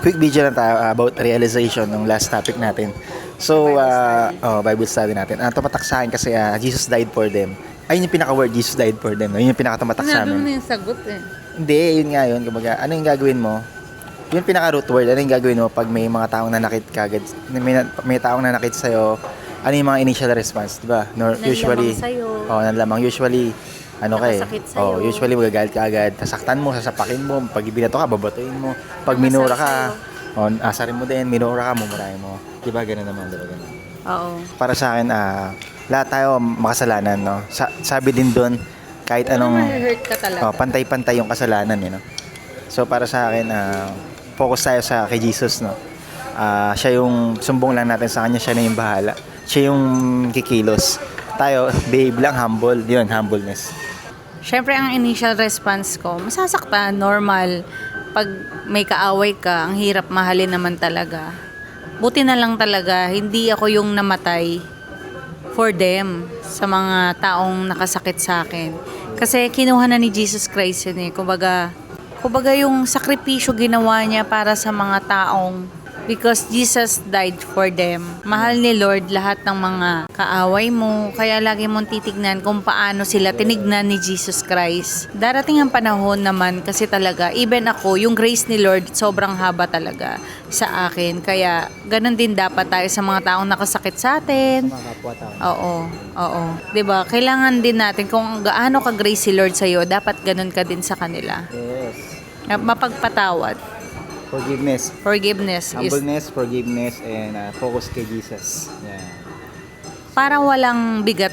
quick video lang tayo about realization ng last topic natin. So, Bible study natin. Tumatak sa akin kasi Jesus died for them. Ayun yung pinaka-word, Jesus died for them. Ayun yung pinaka-tumatak sa Sinabi mo amin. na yung sagot eh. Hindi, yun nga yun. Kumbaga, ano yung gagawin mo? Yung pinaka-root word, ano yung gagawin mo pag may mga taong nanakit kagad? May taong nanakit sa'yo, ano yung mga initial response, di ba? Usually, nanlamang. Usually, Nakasakit sa'yo. usually magagalit ka agad. Sasaktan mo, sasapakin mo. Pag ibinato ka, babatuin mo. Pag minura ka, asarin mo din. Minura ka, mumurahin mo. Di ba, ganun naman, di ba ganun? Oo. Para sa akin, lahat tayo makasalanan, no? Sabi din doon, kahit anong Ma-hurt ka talaga. pantay-pantay yung kasalanan, no? So para sa akin, focus tayo kay Jesus, no? Siya yung sumbong lang natin sa kanya, siya na yung bahala. Siya yung kikilos. Tayo, behave lang, humble. Yun, humbleness. Siyempre, ang initial response ko, masasaktan, normal. Pag may kaaway ka, ang hirap mahalin naman talaga. Buti na lang talaga, hindi ako yung namatay for them, sa mga taong nakasakit sa akin. Kasi kinuha na ni Jesus Christ yun eh. Kumbaga yung sakripisyo ginawa niya para sa mga taong, because Jesus died for them. Mahal ni Lord lahat ng mga kaaway mo, kaya lagi mong titignan kung paano sila tinignan ni Jesus Christ. Darating ang panahon naman kasi talaga, even ako, yung grace ni Lord sobrang haba talaga sa akin. Kaya ganun din dapat tayo sa mga taong nakasakit sa atin. Oo. 'Di ba? Kailangan din natin kung gaano ka grace si Lord sa iyo, dapat ganun ka din sa kanila. Yes. Mapagpatawad. Forgiveness. Is Humbleness, forgiveness, and focus kay Jesus. Yeah. para walang bigat